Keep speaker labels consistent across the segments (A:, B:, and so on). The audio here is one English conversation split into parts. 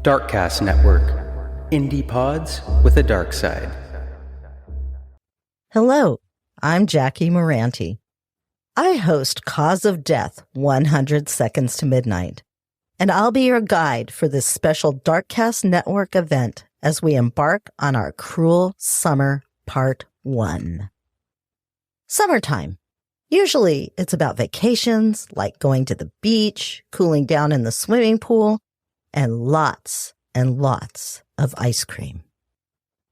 A: Darkcast Network. Indie pods with a dark side.
B: Hello, I'm Jackie Moranti. I host Cause of Death 100 Seconds to Midnight, and I'll be your guide for this special Darkcast Network event as we embark on our Cruel Summer Part 1. Summertime. Usually it's about vacations, like going to the beach, cooling down in the swimming pool, and lots of ice cream.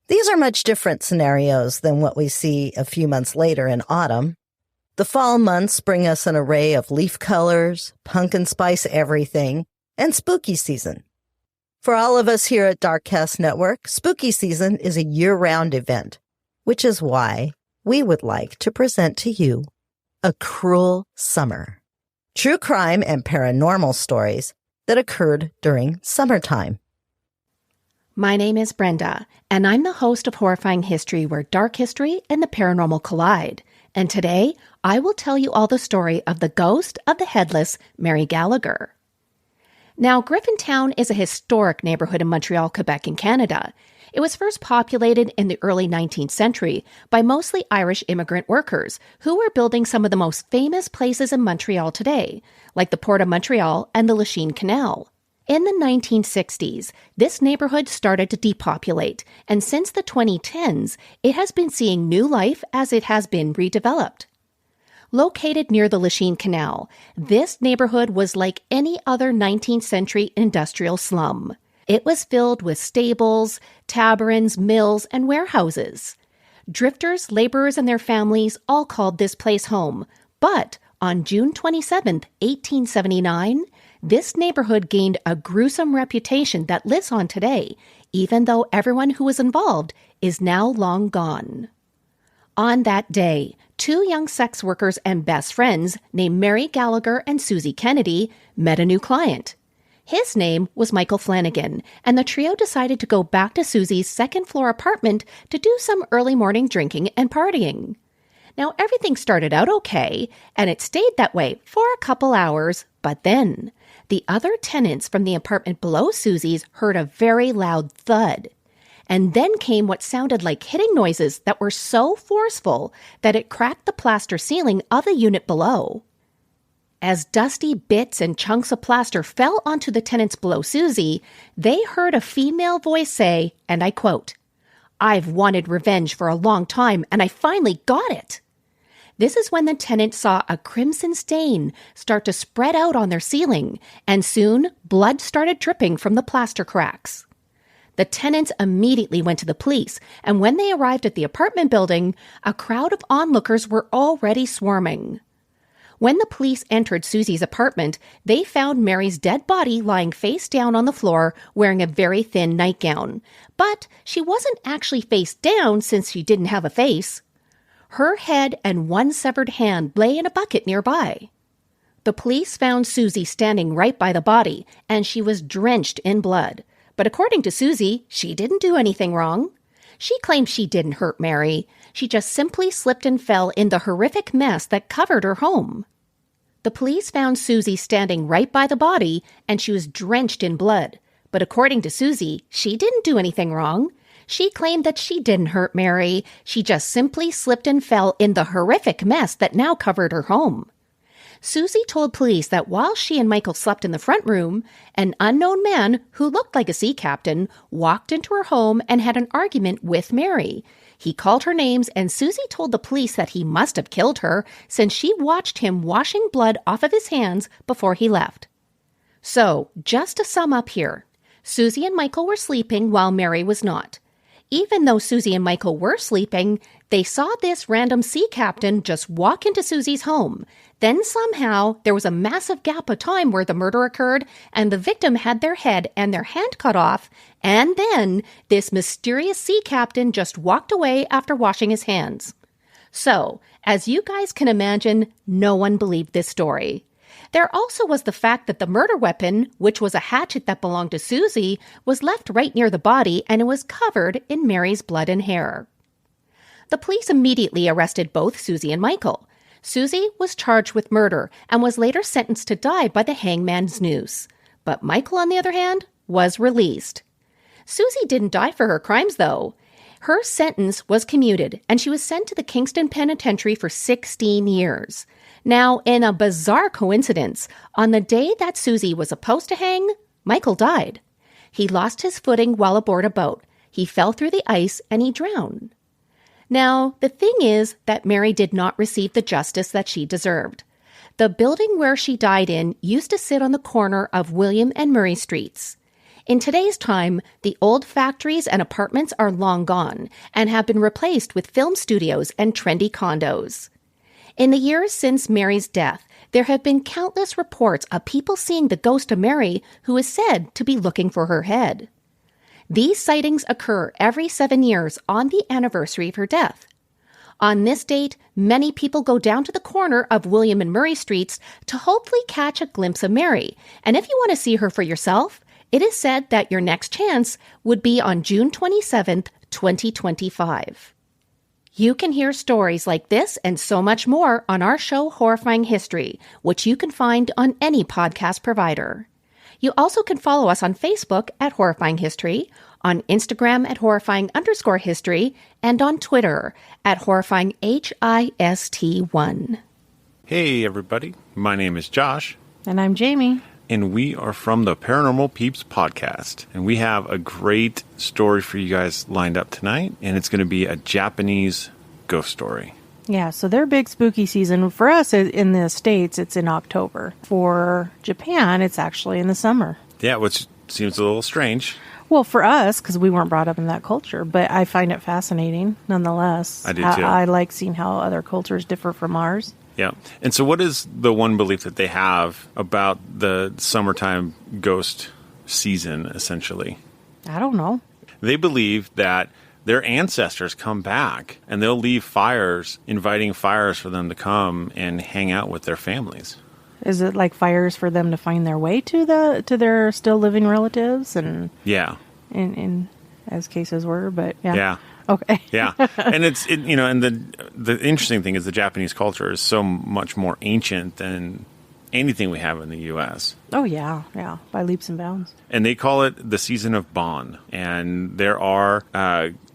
B: These are much different scenarios than what we see a few months later in autumn. The fall months bring us an array of leaf colors, pumpkin spice everything, and spooky season. For all of us here at Darkcast Network, spooky season is a year-round event, which is why we would like to present to you A Cruel Summer. True crime and paranormal stories that occurred during summertime.
C: My name is Brenda, and I'm the host of Horrifying History, where dark history and the paranormal collide. And today, I will tell you all the story of the ghost of the headless Mary Gallagher. Now, Griffintown is a historic neighborhood in Montreal, Quebec, in Canada. It was first populated in the early 19th century by mostly Irish immigrant workers who were building some of the most famous places in Montreal today, like the Port of Montreal and the Lachine Canal. In the 1960s, this neighborhood started to depopulate, and since the 2010s, it has been seeing new life as it has been redeveloped. Located near the Lachine Canal, this neighborhood was like any other 19th century industrial slum. It was filled with stables, taverns, mills, and warehouses. Drifters, laborers, and their families all called this place home. But on June 27, 1879, this neighborhood gained a gruesome reputation that lives on today, even though everyone who was involved is now long gone. On that day, two young sex workers and best friends named Mary Gallagher and Susie Kennedy met a new client. His name was Michael Flanagan, and the trio decided to go back to Susie's second-floor apartment to do some early morning drinking and partying. Now, everything started out okay, and it stayed that way for a couple hours, but then the other tenants from the apartment below Susie's heard a very loud thud. And then came what sounded like hitting noises that were so forceful that it cracked the plaster ceiling of the unit below. As dusty bits and chunks of plaster fell onto the tenants below Susie, they heard a female voice say, and I quote, "I've wanted revenge for a long time, and I finally got it." This is when the tenant saw a crimson stain start to spread out on their ceiling, and soon blood started dripping from the plaster cracks. The tenants immediately went to the police, and when they arrived at the apartment building, a crowd of onlookers were already swarming. When the police entered Susie's apartment, they found Mary's dead body lying face down on the floor wearing a very thin nightgown. But she wasn't actually face down since she didn't have a face. Her head and one severed hand lay in a bucket nearby. The police found Susie standing right by the body, and she was drenched in blood. But according to Susie, she didn't do anything wrong. She claimed she didn't hurt Mary. She just simply slipped and fell in the horrific mess that covered her home. The police found Susie standing right by the body, and she was drenched in blood. But according to Susie, she didn't do anything wrong. She claimed that she didn't hurt Mary. She just simply slipped and fell in the horrific mess that now covered her home. Susie told police that while she and Michael slept in the front room, an unknown man who looked like a sea captain walked into her home and had an argument with Mary. He called her names, and Susie told the police that he must have killed her since she watched him washing blood off of his hands before he left. So, just to sum up here, Susie and Michael were sleeping while Mary was not. Even though Susie and Michael were sleeping, they saw this random sea captain just walk into Susie's home. Then somehow there was a massive gap of time where the murder occurred and the victim had their head and their hand cut off. And then this mysterious sea captain just walked away after washing his hands. So, as you guys can imagine, no one believed this story. There also was the fact that the murder weapon, which was a hatchet that belonged to Susie, was left right near the body and it was covered in Mary's blood and hair. The police immediately arrested both Susie and Michael. Susie was charged with murder and was later sentenced to die by the hangman's noose. But Michael, on the other hand, was released. Susie didn't die for her crimes, though. Her sentence was commuted, and she was sent to the Kingston Penitentiary for 16 years. Now, in a bizarre coincidence, on the day that Susie was supposed to hang, Michael died. He lost his footing while aboard a boat. He fell through the ice and he drowned. Now, the thing is that Mary did not receive the justice that she deserved. The building where she died in used to sit on the corner of William and Murray Streets. In today's time, the old factories and apartments are long gone and have been replaced with film studios and trendy condos. In the years since Mary's death, there have been countless reports of people seeing the ghost of Mary who is said to be looking for her head. These sightings occur every 7 years on the anniversary of her death. On this date, many people go down to the corner of William and Murray Streets to hopefully catch a glimpse of Mary. And if you want to see her for yourself, it is said that your next chance would be on June 27th, 2025. You can hear stories like this and so much more on our show Horrifying History, which you can find on any podcast provider. You also can follow us on Facebook at Horrifying History, on Instagram at Horrifying_History, and on Twitter at Horrifying HIST1.
D: Hey everybody, my name is Josh.
E: And I'm Jamie.
D: And we are from the Paranormal Peeps podcast. And we have a great story for you guys lined up tonight. And it's going to be a Japanese ghost story.
E: Yeah, so their big spooky season, for us in the States, it's in October. For Japan, it's actually in the summer.
D: Yeah, which seems a little strange.
E: Well, for us, because we weren't brought up in that culture, but I find it fascinating nonetheless.
D: I do too.
E: I like seeing how other cultures differ from ours.
D: Yeah. And so what is the one belief that they have about the summertime ghost season, essentially?
E: I don't know.
D: They believe that their ancestors come back and they'll leave fires, inviting fires for them to come and hang out with their families.
E: Is it like fires for them to find their way to their still living relatives? And
D: yeah.
E: In as cases were, but yeah.
D: Yeah.
E: Okay.
D: Yeah. And and the interesting thing is the Japanese culture is so much more ancient than anything we have in the U.S.
E: Oh, yeah. Yeah. By leaps and bounds.
D: And they call it the season of Bon. And there are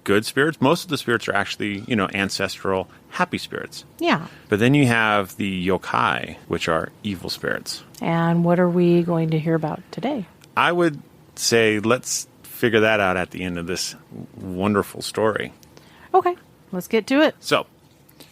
D: good spirits. Most of the spirits are actually, ancestral, happy spirits.
E: Yeah.
D: But then you have the yokai, which are evil spirits.
E: And what are we going to hear about today?
D: I would say let's figure that out at the end of this wonderful story.
E: Okay, let's get to it.
D: So,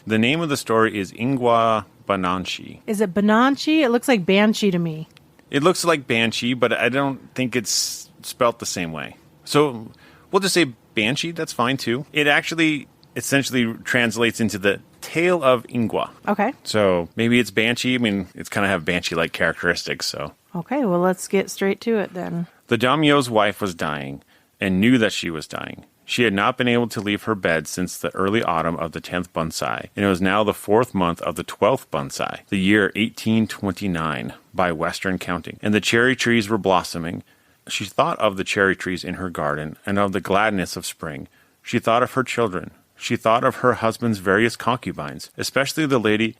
D: the name of the story is Ingwa Bananshi.
E: Is it Bananshi? It looks like Banshee to me.
D: It looks like Banshee, but I don't think it's spelt the same way. So, we'll just say Banshee, that's fine too. It actually essentially translates into the Tale of Ingwa.
E: Okay.
D: So, maybe it's Banshee. I mean, it's kind of have Banshee-like characteristics, so.
E: Okay, well, let's get straight to it then.
D: The daimyo's wife was dying, and knew that she was dying. She had not been able to leave her bed since the early autumn of the 10th Bunsai, and it was now the 4th month of the 12th Bunsai, the year 1829, by Western counting, and the cherry trees were blossoming. She thought of the cherry trees in her garden, and of the gladness of spring. She thought of her children. She thought of her husband's various concubines, especially the lady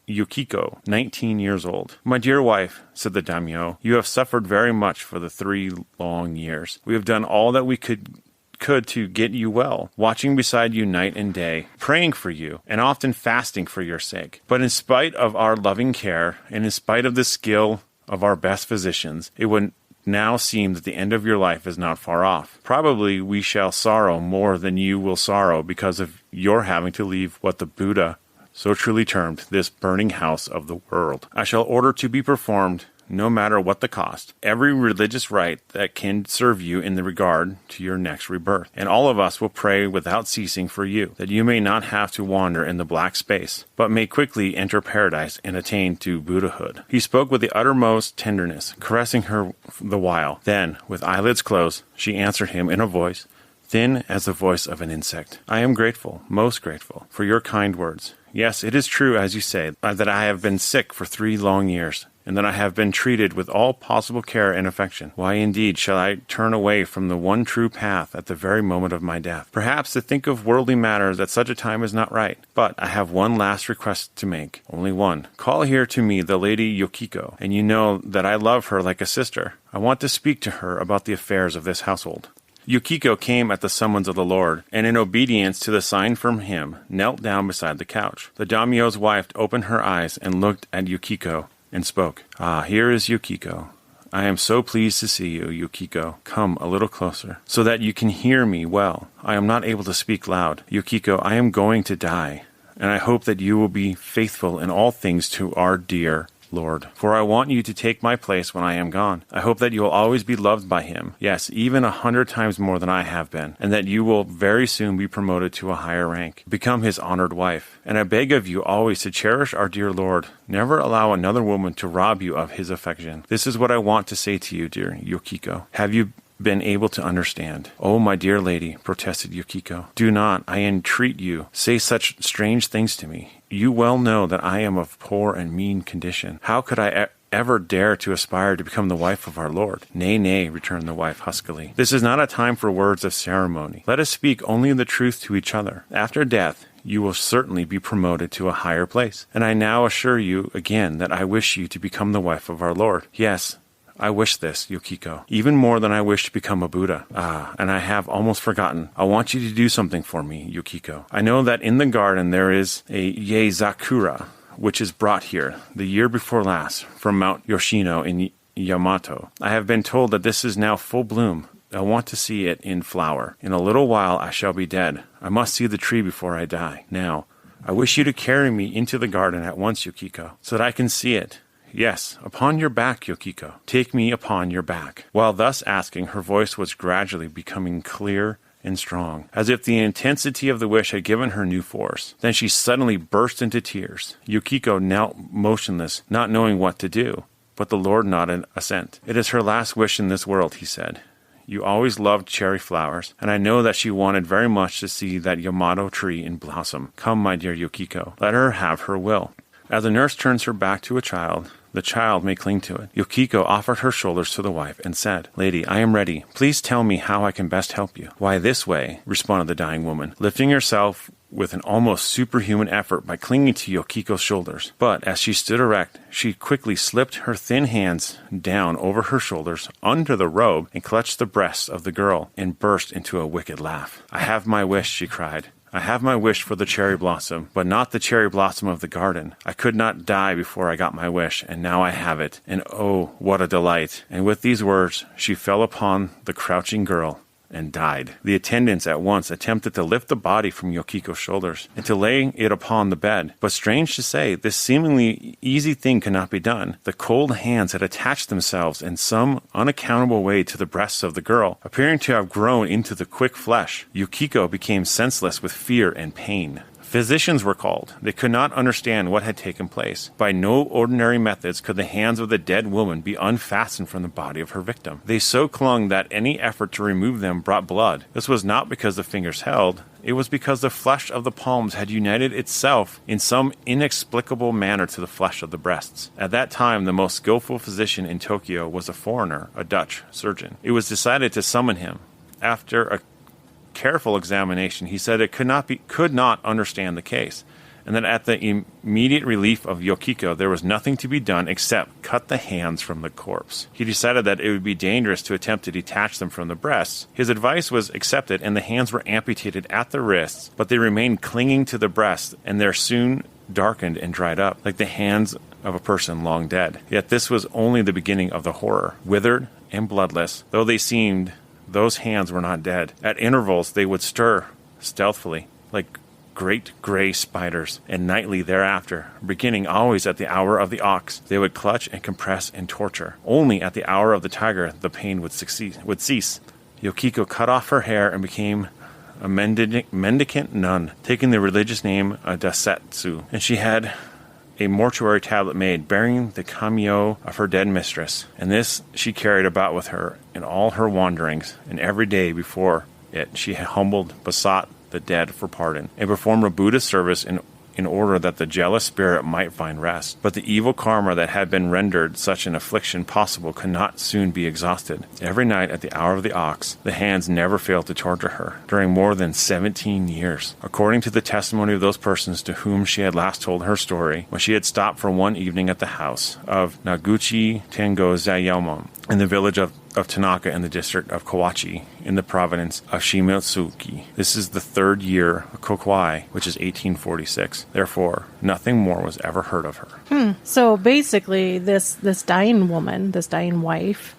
D: Yukiko, 19 years old. "My dear wife," said the daimyo, "you have suffered very much for the 3 long years. We have done all that we could to get you well, watching beside you night and day, praying for you, and often fasting for your sake. But in spite of our loving care, and in spite of the skill of our best physicians, it would now seem that the end of your life is not far off. Probably we shall sorrow more than you will sorrow because of your having to leave what the Buddha so truly termed this burning house of the world. I shall order to be performed, no matter what the cost, every religious rite that can serve you in the regard to your next rebirth. And all of us will pray without ceasing for you, that you may not have to wander in the black space, but may quickly enter paradise and attain to Buddhahood." He spoke with the uttermost tenderness, caressing her the while. Then, with eyelids closed, she answered him in a voice thin as the voice of an insect. "I am grateful, most grateful, for your kind words. Yes, it is true, as you say, that I have been sick for 3 long years. and that I have been treated with all possible care and affection. Why indeed shall I turn away from the one true path at the very moment of my death? Perhaps to think of worldly matters at such a time is not right, but I have one last request to make, only one. Call here to me the Lady Yukiko, and you know that I love her like a sister. I want to speak to her about the affairs of this household. Yukiko came at the summons of the Lord, and in obedience to the sign from him, knelt down beside the couch. The daimyo's wife opened her eyes and looked at Yukiko and spoke. Ah, here is Yukiko. I am so pleased to see you, Yukiko. Come a little closer, so that you can hear me well. I am not able to speak loud. Yukiko, I am going to die, and I hope that you will be faithful in all things to our dear Lord, for I want you to take my place when I am gone. I hope that you will always be loved by him, yes, even 100 times more than I have been, and that you will very soon be promoted to a higher rank, become his honored wife. And I beg of you always to cherish our dear Lord. Never allow another woman to rob you of his affection. This is what I want to say to you, dear Yukiko. Have you been able to understand? Oh, my dear lady, protested Yukiko. Do not, I entreat you, say such strange things to me. You well know that I am of poor and mean condition. How could I ever dare to aspire to become the wife of our Lord? Nay, nay, returned the wife huskily. This is not a time for words of ceremony. Let us speak only the truth to each other. After death, you will certainly be promoted to a higher place. And I now assure you again that I wish you to become the wife of our Lord. Yes, I wish this, Yukiko, even more than I wish to become a Buddha. Ah, and I have almost forgotten. I want you to do something for me, Yukiko. I know that in the garden there is a Yeizakura, which is brought here the year before last from Mount Yoshino in Yamato. I have been told that this is now full bloom. I want to see it in flower. In a little while I shall be dead. I must see the tree before I die. Now, I wish you to carry me into the garden at once, Yukiko, so that I can see it. Yes, upon your back, Yukiko. Take me upon your back. While thus asking, her voice was gradually becoming clear and strong, as if the intensity of the wish had given her new force. Then she suddenly burst into tears. Yukiko knelt motionless, not knowing what to do, but the Lord nodded assent. It is her last wish in this world, he said. You always loved cherry flowers, and I know that she wanted very much to see that Yamato tree in blossom. Come, my dear Yukiko, let her have her will. As a nurse turns her back to a child, the child may cling to it. Yukiko offered her shoulders to the wife and said, Lady, I am ready. Please tell me how I can best help you. Why, this way, responded the dying woman, lifting herself with an almost superhuman effort by clinging to Yukiko's shoulders. But as she stood erect, she quickly slipped her thin hands down over her shoulders, under the robe, and clutched the breasts of the girl, and burst into a wicked laugh. I have my wish, she cried. I have my wish for the cherry blossom, but not the cherry blossom of the garden. I could not die before I got my wish, and now I have it. And oh, what a delight. And with these words, she fell upon the crouching girl and died. The attendants at once attempted to lift the body from Yukiko's shoulders and to lay it upon the bed. But strange to say, this seemingly easy thing could not be done. The cold hands had attached themselves in some unaccountable way to the breasts of the girl, appearing to have grown into the quick flesh. Yukiko became senseless with fear and pain. Physicians were called. They could not understand what had taken place. By no ordinary methods could the hands of the dead woman be unfastened from the body of her victim. They so clung that any effort to remove them brought blood. This was not because the fingers held. It was because the flesh of the palms had united itself in some inexplicable manner to the flesh of the breasts. At that time, the most skillful physician in Tokyo was a foreigner, a Dutch surgeon. It was decided to summon him. After a careful examination, he said it could not understand the case, and that at the immediate relief of Yukiko, there was nothing to be done except cut the hands from the corpse. He decided that it would be dangerous to attempt to detach them from the breasts. His advice was accepted, and the hands were amputated at the wrists, but they remained clinging to the breast, and they soon darkened and dried up, like the hands of a person long dead. Yet this was only the beginning of the horror. Withered and bloodless, though they seemed, those hands were not dead. At intervals, they would stir stealthily, like great gray spiders, and nightly thereafter, beginning always at the hour of the ox, they would clutch and compress and torture. Only at the hour of the tiger, the pain would cease. Yukiko cut off her hair and became a mendicant nun, taking the religious name Dasetsu, and she had a mortuary tablet made bearing the kameo of her dead mistress, and this she carried about with her in all her wanderings, and every day before it she humbled, besought the dead for pardon, and performed a Buddhist service in in order that the jealous spirit might find rest. But the evil karma that had been rendered such an affliction possible could not soon be exhausted. Every night at the hour of the ox, the hands never failed to torture her, during more than 17 years. According to the testimony of those persons to whom she had last told her story, when she had stopped for one evening at the house of Naguchi Tengo Zayamon in the village of Tanaka in the district of Kawachi in the province of Shimotsuki. This is the third year of Kokwai, which is 1846. Therefore, nothing more was ever heard of her.
E: So basically, this dying woman, this dying wife,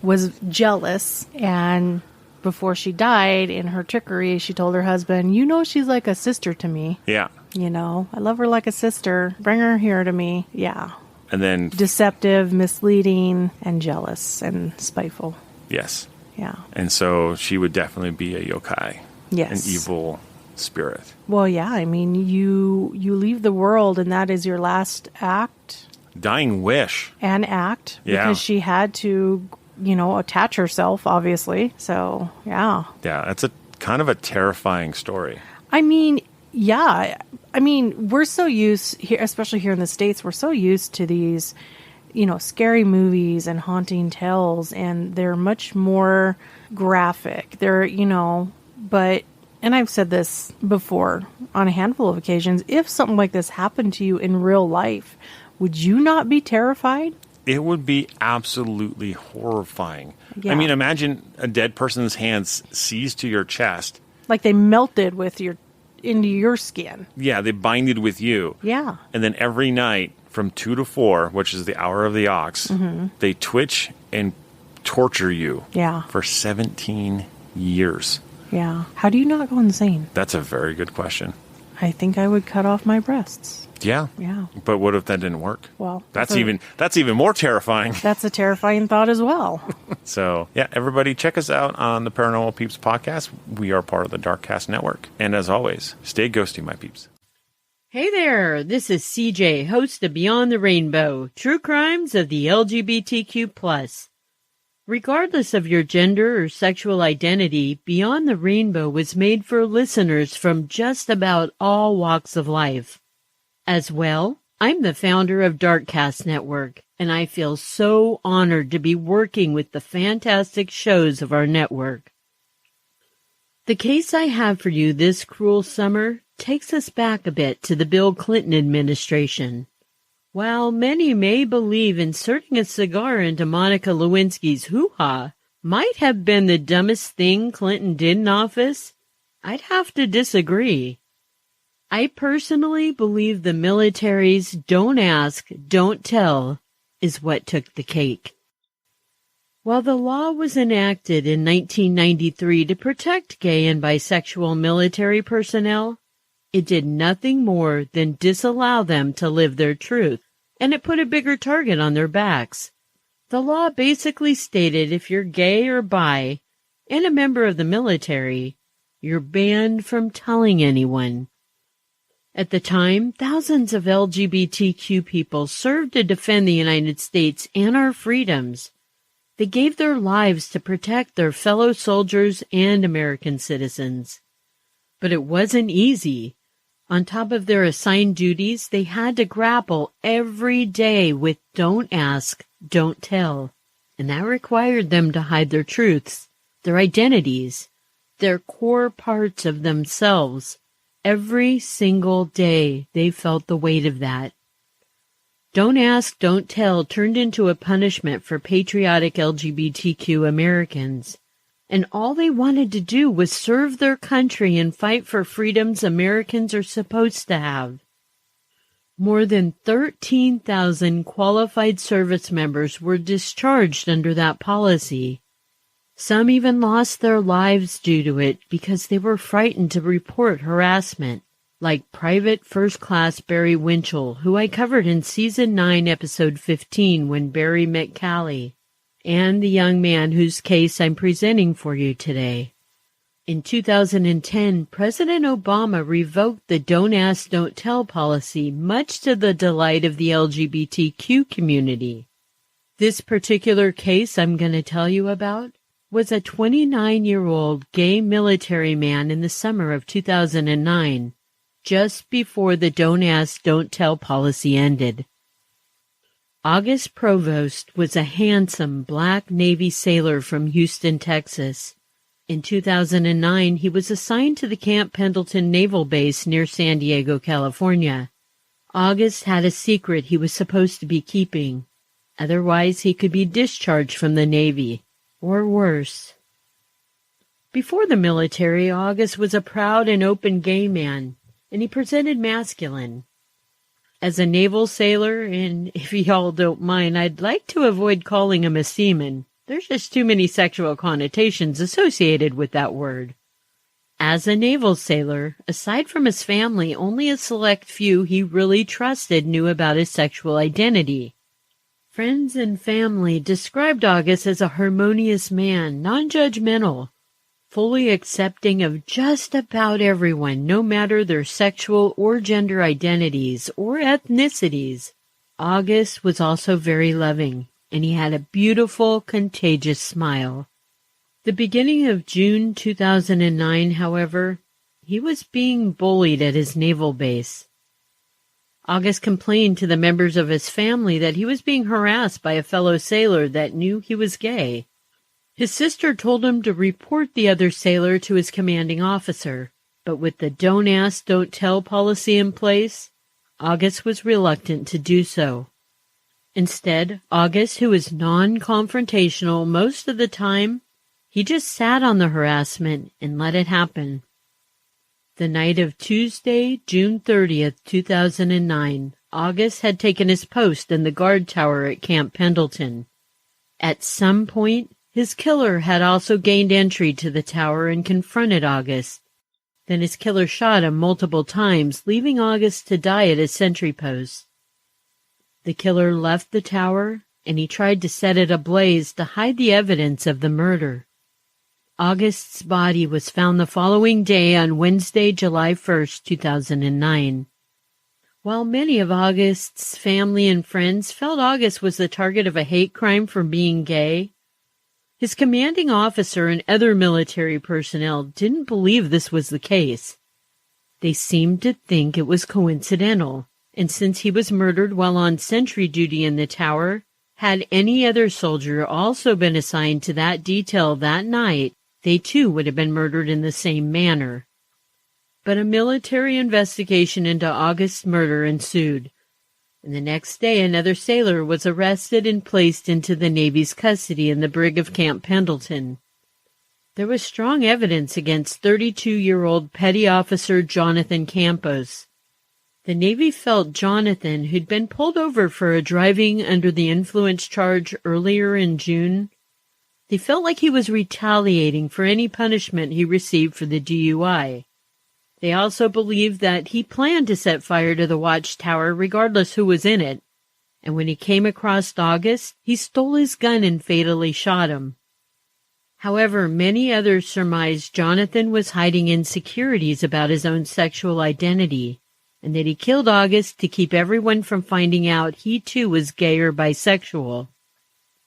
E: was jealous, and before she died, in her trickery, she told her husband, "You know, she's like a sister to me.
D: Yeah.
E: You know, I love her like a sister. Bring her here to me." Yeah.
D: And then...
E: Deceptive, misleading, and jealous, and spiteful.
D: Yes.
E: Yeah.
D: And so she would definitely be a yokai.
E: Yes.
D: An evil spirit.
E: Well, yeah. I mean, you leave the world, and that is your last act.
D: Dying wish.
E: An act.
D: Yeah.
E: Because she had to, attach herself, obviously. So, yeah.
D: Yeah, that's a kind of a terrifying story.
E: I mean, yeah. I mean, we're so used here, especially here in the States, we're so used to these, scary movies and haunting tales, and they're much more graphic. They're, but, and I've said this before on a handful of occasions, if something like this happened to you in real life, would you not be terrified?
D: It would be absolutely horrifying.
E: Yeah.
D: I mean, imagine a dead person's hands seized to your chest.
E: Like they melted into your skin.
D: Yeah, they binded with you.
E: Yeah.
D: And then every night from 2 to 4, which is the hour of the ox, they twitch and torture you.
E: Yeah.
D: For 17 years.
E: Yeah. How do you not go insane?
D: That's a very good question.
E: I think I would cut off my breasts.
D: Yeah.
E: Yeah.
D: But what if that didn't work?
E: Well,
D: that's even more terrifying.
E: That's a terrifying thought as well.
D: So, yeah, everybody check us out on the Paranormal Peeps podcast. We are part of the Darkcast network. And as always, stay ghosty, my peeps.
F: Hey there, this is CJ, host of Beyond the Rainbow, True Crimes of the LGBTQ+. Regardless of your gender or sexual identity, Beyond the Rainbow was made for listeners from just about all walks of life. As well, I'm the founder of Darkcast Network, and I feel so honored to be working with the fantastic shows of our network. The case I have for you this cruel summer takes us back a bit to the Bill Clinton administration. While many may believe inserting a cigar into Monica Lewinsky's hoo-ha might have been the dumbest thing Clinton did in office, I'd have to disagree. I personally believe the military's "don't ask, don't tell" is what took the cake. While the law was enacted in 1993 to protect gay and bisexual military personnel, it did nothing more than disallow them to live their truth, and it put a bigger target on their backs. The law basically stated if you're gay or bi and a member of the military, you're banned from telling anyone. At the time, thousands of LGBTQ people served to defend the United States and our freedoms. They gave their lives to protect their fellow soldiers and American citizens. But it wasn't easy. On top of their assigned duties, they had to grapple every day with "don't ask, don't tell." And that required them to hide their truths, their identities, their core parts of themselves. Every single day, they felt the weight of that. "Don't ask, don't tell" turned into a punishment for patriotic LGBTQ Americans. And all they wanted to do was serve their country and fight for freedoms Americans are supposed to have. More than 13,000 qualified service members were discharged under that policy. Some even lost their lives due to it because they were frightened to report harassment, like Private First Class Barry Winchell, who I covered in Season 9, Episode 15, when Barry met Callie, and the young man whose case I'm presenting for you today. In 2010, President Obama revoked the "don't ask, don't tell" policy, much to the delight of the LGBTQ community. This particular case I'm going to tell you about was a 29-year-old gay military man in the summer of 2009. just before the Don't Ask, Don't Tell policy ended. August Provost was a handsome black Navy sailor from Houston, Texas. In 2009, he was assigned to the Camp Pendleton Naval Base near San Diego, California. August had a secret he was supposed to be keeping. Otherwise, he could be discharged from the Navy, or worse. Before the military, August was a proud and open gay man, and he presented masculine. As a naval sailor, and if y'all don't mind, I'd like to avoid calling him a seaman. There's just too many sexual connotations associated with that word. As a naval sailor, aside from his family, only a select few he really trusted knew about his sexual identity. Friends and family described August as a harmonious man, non-judgmental, fully accepting of just about everyone, no matter their sexual or gender identities or ethnicities. August was also very loving, and he had a beautiful, contagious smile. The beginning of June 2009, however, he was being bullied at his naval base. August complained to the members of his family that he was being harassed by a fellow sailor that knew he was gay. His sister told him to report the other sailor to his commanding officer, but with the Don't Ask, Don't Tell policy in place, August was reluctant to do so. Instead, August, who was non-confrontational most of the time, he just sat on the harassment and let it happen. The night of Tuesday, June 30th, 2009, August had taken his post in the guard tower at Camp Pendleton. At some point, his killer had also gained entry to the tower and confronted August. Then his killer shot him multiple times, leaving August to die at his sentry post. The killer left the tower, and he tried to set it ablaze to hide the evidence of the murder. August's body was found the following day on Wednesday, July 1st, 2009. While many of August's family and friends felt August was the target of a hate crime for being gay, his commanding officer and other military personnel didn't believe this was the case. They seemed to think it was coincidental, and since he was murdered while on sentry duty in the tower, had any other soldier also been assigned to that detail that night, they too would have been murdered in the same manner. But a military investigation into August's murder ensued, and the next day another sailor was arrested and placed into the Navy's custody in the brig of Camp Pendleton. There was strong evidence against 32-year-old Petty Officer Jonathan Campos. The Navy felt Jonathan, who'd been pulled over for a driving under the influence charge earlier in June, they felt like he was retaliating for any punishment he received for the DUI. They also believed that he planned to set fire to the watchtower regardless who was in it, and when he came across August, he stole his gun and fatally shot him. However, many others surmised Jonathan was hiding insecurities about his own sexual identity, and that he killed August to keep everyone from finding out he too was gay or bisexual.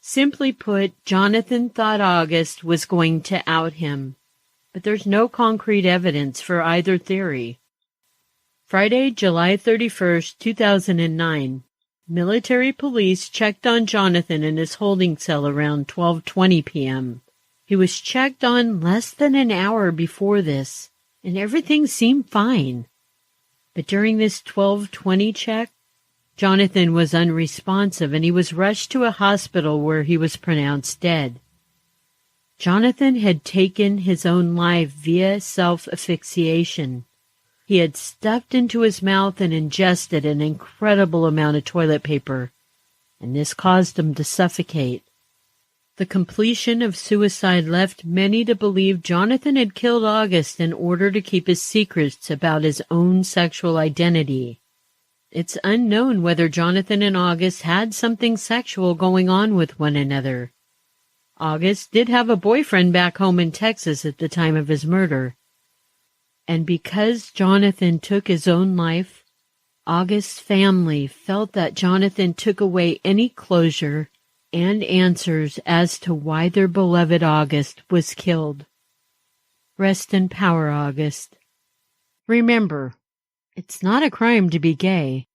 F: Simply put, Jonathan thought August was going to out him, but there's no concrete evidence for either theory. Friday, July 31st, 2009, military police checked on Jonathan in his holding cell around 12:20 p.m. He was checked on less than an hour before this, and everything seemed fine. But during this 12:20 check, Jonathan was unresponsive and he was rushed to a hospital where he was pronounced dead. Jonathan had taken his own life via self-asphyxiation. He had stuffed into his mouth and ingested an incredible amount of toilet paper, and this caused him to suffocate. The completion of suicide left many to believe Jonathan had killed August in order to keep his secrets about his own sexual identity. It's unknown whether Jonathan and August had something sexual going on with one another. August did have a boyfriend back home in Texas at the time of his murder. And because Jonathan took his own life, August's family felt that Jonathan took away any closure and answers as to why their beloved August was killed. Rest in power, August. Remember, It's not a crime to be gay,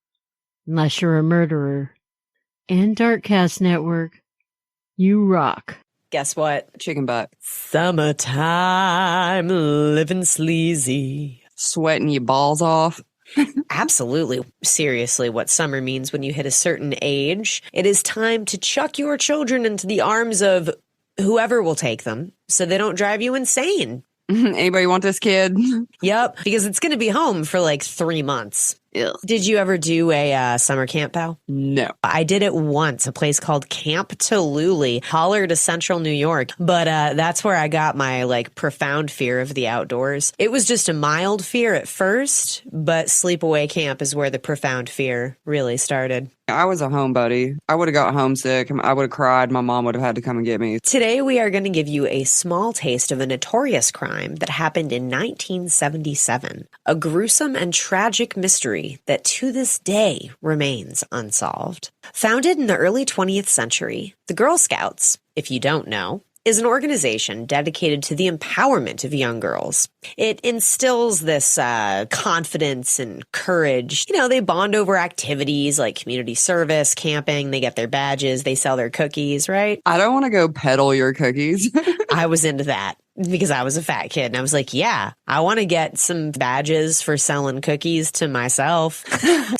F: unless you're a murderer. And Darkcast Network, you rock.
G: Guess what?
H: Chicken butt.
G: Summertime, living sleazy.
H: Sweating your balls off.
G: Absolutely. Seriously, what summer means when you hit a certain age, it is time to chuck your children into the arms of whoever will take them so they don't drive you insane.
H: Anybody want this kid?
G: Yep, because it's going to be home for like 3 months.
H: Ugh.
G: Did you ever do a summer camp, pal?
H: No.
G: I did it once, a place called Camp Tallulah, Holler to Central New York. But that's where I got my like profound fear of the outdoors. It was just a mild fear at first, but sleepaway camp is where the profound fear really started.
H: I was a homebody. I would have got homesick. I would have cried. My mom would have had to come and get me.
G: Today, we are going to give you a small taste of a notorious crime that happened in 1977. A gruesome and tragic mystery that to this day remains unsolved. Founded in the early 20th century, the Girl Scouts, if you don't know, is an organization dedicated to the empowerment of young girls. It instills this confidence and courage. You know, they bond over activities like community service, camping, they get their badges, they sell their cookies, right?
H: I don't want to go peddle your cookies.
G: I was into that because I was a fat kid and I was like, yeah, I want to get some badges for selling cookies to myself.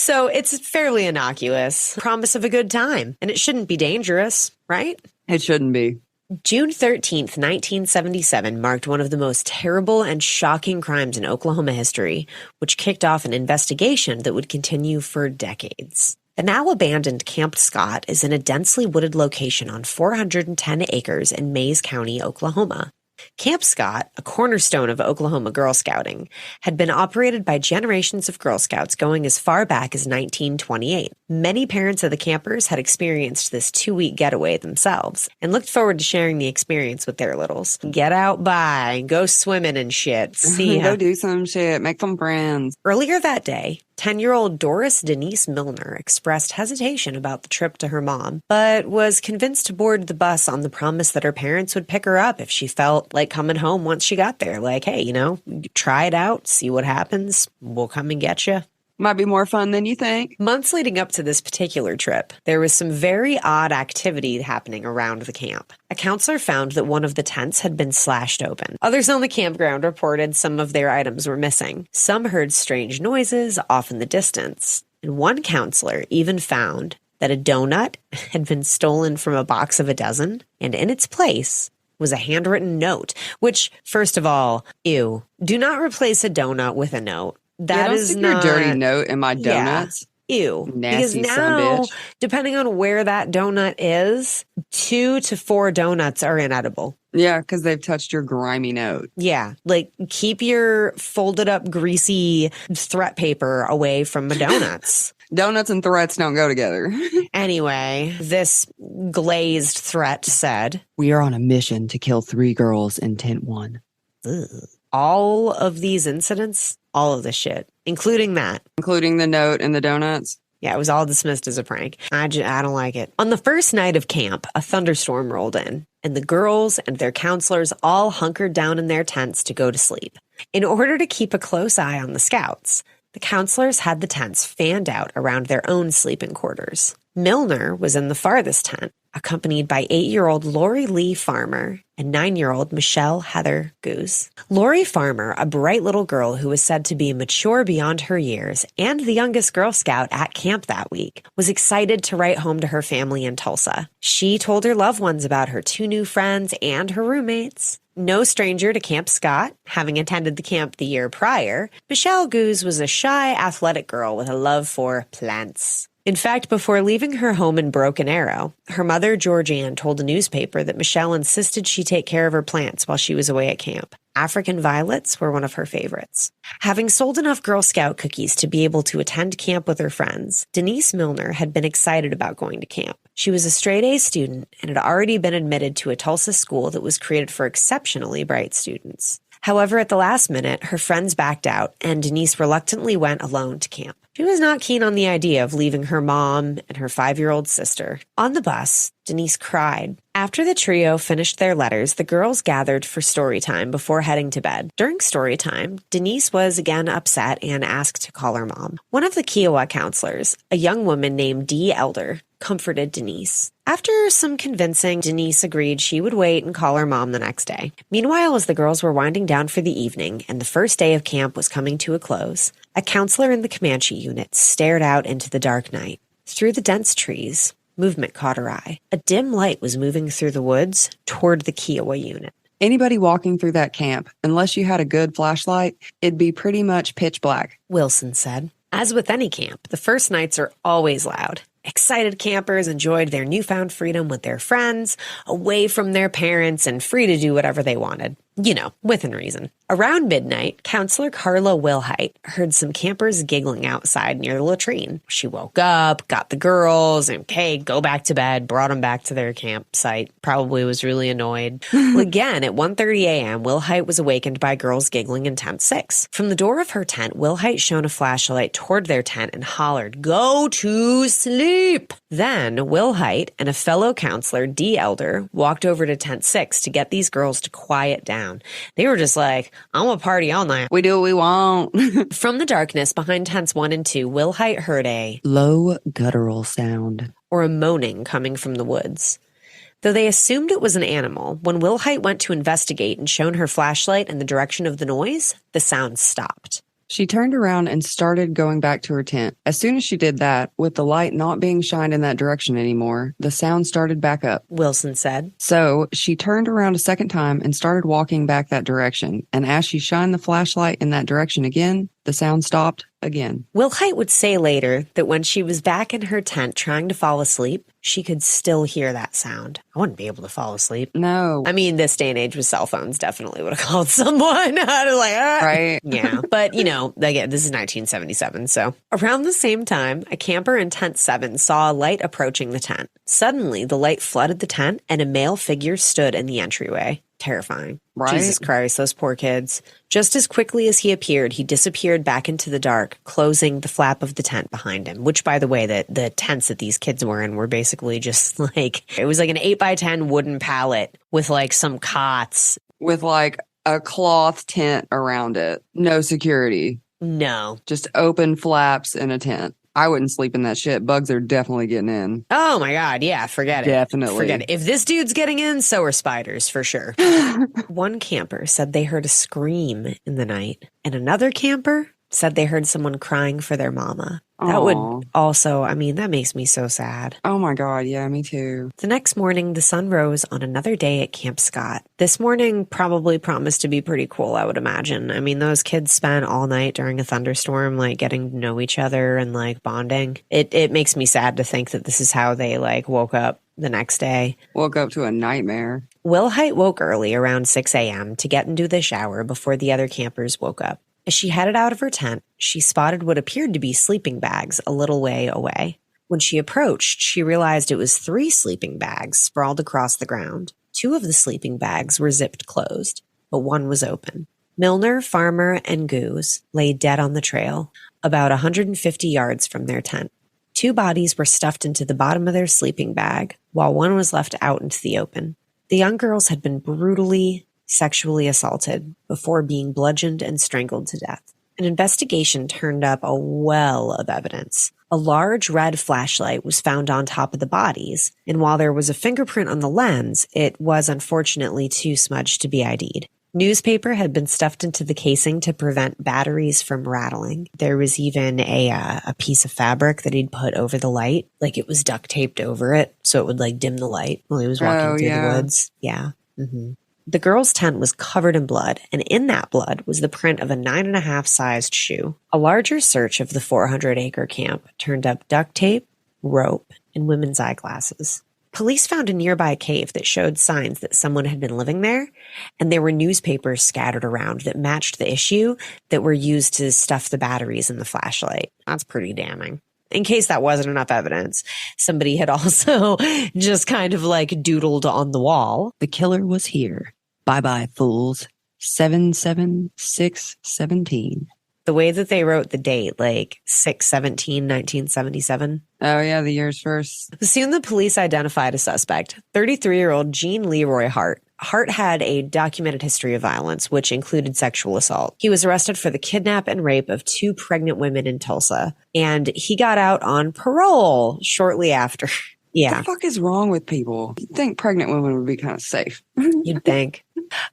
G: So it's fairly innocuous, promise of a good time, and it shouldn't be dangerous, right?
H: It shouldn't be.
G: June 13th, 1977 marked one of the most terrible and shocking crimes in Oklahoma history, which kicked off an investigation that would continue for decades. The now abandoned Camp Scott is in a densely wooded location on 410 acres in Mays County, Oklahoma. Camp Scott, a cornerstone of Oklahoma Girl Scouting, had been operated by generations of Girl Scouts going as far back as 1928. Many parents of the campers had experienced this 2-week getaway themselves and looked forward to sharing the experience with their littles. Get out by, go swimming and shit. See
H: Go do some shit. Make some friends.
G: Earlier that day, 10-year-old Doris Denise Milner expressed hesitation about the trip to her mom, but was convinced to board the bus on the promise that her parents would pick her up if she felt like coming home once she got there. Like, hey, you know, try it out, see what happens. We'll come and get you.
H: Might be more fun than you think.
G: Months leading up to this particular trip, there was some very odd activity happening around the camp. A counselor found that one of the tents had been slashed open. Others on the campground reported some of their items were missing. Some heard strange noises off in the distance. And one counselor even found that a donut had been stolen from a box of a dozen, and in its place was a handwritten note, which, first of all, ew. Do not replace a donut with a note. That
H: don't
G: is
H: stick
G: not
H: your dirty note in my donuts.
G: Yeah. Ew.
H: Nasty
G: because
H: son
G: now,
H: bitch.
G: depending on where that donut is, 2 to 4 donuts are inedible.
H: Yeah, because they've touched your grimy note.
G: Yeah. Like, keep your folded up, greasy threat paper away from the donuts.
H: Donuts and threats don't go together.
G: Anyway, this glazed threat said,
H: We are on a mission to kill 3 girls in tent 1.
G: ugh. All of these incidents, all of the shit, including that.
H: Including the note and the donuts.
G: Yeah, it was all dismissed as a prank. I don't like it. On the first night of camp, a thunderstorm rolled in, and the girls and their counselors all hunkered down in their tents to go to sleep. In order to keep a close eye on the scouts, the counselors had the tents fanned out around their own sleeping quarters. Milner was in the farthest tent, accompanied by 8-year-old Lori Lee Farmer and 9-year-old Michelle Heather Goose. Lori Farmer, a bright little girl who was said to be mature beyond her years and the youngest Girl Scout at camp that week, was excited to write home to her family in Tulsa. She told her loved ones about her 2 new friends and her roommates. No stranger to Camp Scott, having attended the camp the year prior, Michelle Goose was a shy, athletic girl with a love for plants. In fact, before leaving her home in Broken Arrow, her mother, Georgianne, told a newspaper that Michelle insisted she take care of her plants while she was away at camp. African violets were one of her favorites. Having sold enough Girl Scout cookies to be able to attend camp with her friends, Denise Milner had been excited about going to camp. She was a straight-A student and had already been admitted to a Tulsa school that was created for exceptionally bright students. However, at the last minute, her friends backed out and Denise reluctantly went alone to camp. She was not keen on the idea of leaving her mom and her 5-year-old sister. On the bus, Denise cried. After the trio finished their letters, the girls gathered for story time before heading to bed. During story time, Denise was again upset and asked to call her mom. One of the Kiowa counselors, a young woman named Dee Elder, comforted Denise. After some convincing, Denise agreed she would wait and call her mom the next day. Meanwhile, as the girls were winding down for the evening and the first day of camp was coming to a close, a counselor in the Comanche unit stared out into the dark night. Through the dense trees, movement caught her eye. A dim light was moving through the woods toward the Kiowa unit.
H: Anybody walking through that camp, unless you had a good flashlight, it'd be pretty much pitch black,
G: Wilson said. As with any camp, the first nights are always loud. Excited campers enjoyed their newfound freedom with their friends, away from their parents and free to do whatever they wanted. You know, within reason. Around midnight, Counselor Carla Wilhite heard some campers giggling outside near the latrine. She woke up, got the girls, and okay, go back to bed, brought them back to their campsite. Probably was really annoyed. Again, at 1:30 a.m., Wilhite was awakened by girls giggling in Tent 6. From the door of her tent, Wilhite shone a flashlight toward their tent and hollered, "Go to sleep!" Then, Wilhite and a fellow counselor, Dee Elder, walked over to Tent 6 to get these girls to quiet down. They were just like, I'm a party all night.
H: We do what we want.
G: From the darkness behind tents 1 and 2, Wilhite heard a
H: low guttural sound
G: or a moaning coming from the woods. Though they assumed it was an animal, when Wilhite went to investigate and shone her flashlight in the direction of the noise, the sound stopped.
H: She turned around and started going back to her tent. As soon as she did that, with the light not being shined in that direction anymore, the sound started back up,
G: Wilson said.
H: So she turned around a second time and started walking back that direction. And as she shined the flashlight in that direction again, the sound stopped again.
G: Wilhite would say later that when she was back in her tent trying to fall asleep, she could still hear that sound. I wouldn't be able to fall asleep.
H: No.
G: I mean, this day and age with cell phones, definitely would have called someone. I'd have like, ah.
H: Right.
G: Yeah. But, you know, again, this is 1977. So around the same time, a camper in tent 7 saw a light approaching the tent. Suddenly, the light flooded the tent and a male figure stood in the entryway. Terrifying.
H: Right?
G: Jesus Christ, those poor kids. Just as quickly as he appeared, he disappeared back into the dark, closing the flap of the tent behind him, which, by the way, the tents that these kids were in were basically just like, it was like an 8x10 wooden pallet with like some cots.
H: With like a cloth tent around it. No security.
G: No.
H: Just open flaps in a tent. I wouldn't sleep in that shit. Bugs are definitely getting in.
G: Oh my God. Yeah, forget it.
H: Definitely.
G: Forget it. If this dude's getting in, so are spiders for sure. One camper said they heard a scream in the night, and another camper said they heard someone crying for their mama. That would also, I mean, that makes me so sad.
H: Oh my God, yeah, me too.
G: The next morning, the sun rose on another day at Camp Scott. This morning probably promised to be pretty cool, I would imagine. I mean, those kids spent all night during a thunderstorm, like getting to know each other and like bonding. It makes me sad to think that this is how they like woke up the next day.
H: Woke up to a nightmare.
G: Wilhite woke early around 6 a.m. to get into the shower before the other campers woke up. As she headed out of her tent, she spotted what appeared to be sleeping bags a little way away. When she approached, she realized it was 3 sleeping bags sprawled across the ground. 2 of the sleeping bags were zipped closed, but one was open. Milner, Farmer, and Goose lay dead on the trail, about 150 yards from their tent. 2 bodies were stuffed into the bottom of their sleeping bag, while one was left out into the open. The young girls had been brutally sexually assaulted before being bludgeoned and strangled to death. An investigation turned up a well of evidence. A large red flashlight was found on top of the bodies, and while there was a fingerprint on the lens, it was unfortunately too smudged to be ID'd. Newspaper had been stuffed into the casing to prevent batteries from rattling. There was even a piece of fabric that he'd put over the light, like it was duct taped over it, so it would like dim the light while he was walking through the woods. Yeah. Mm-hmm. The girl's tent was covered in blood, and in that blood was the print of a 9.5 sized shoe. A larger search of the 400-acre camp turned up duct tape, rope, and women's eyeglasses. Police found a nearby cave that showed signs that someone had been living there, and there were newspapers scattered around that matched the issue that were used to stuff the batteries in the flashlight. That's pretty damning. In case that wasn't enough evidence, somebody had also just kind of like doodled on the wall.
H: The killer was here. Bye-bye, fools. 77617.
G: The way that they wrote the date, like 6/17/1977.
H: Oh, yeah, the year's first.
G: Soon the police identified a suspect, 33-year-old Gene Leroy Hart. Hart had a documented history of violence, which included sexual assault. He was arrested for the kidnap and rape of 2 pregnant women in Tulsa, and he got out on parole shortly after. Yeah.
H: What the fuck is wrong with people? You'd think pregnant women would be kind of safe.
G: You'd think.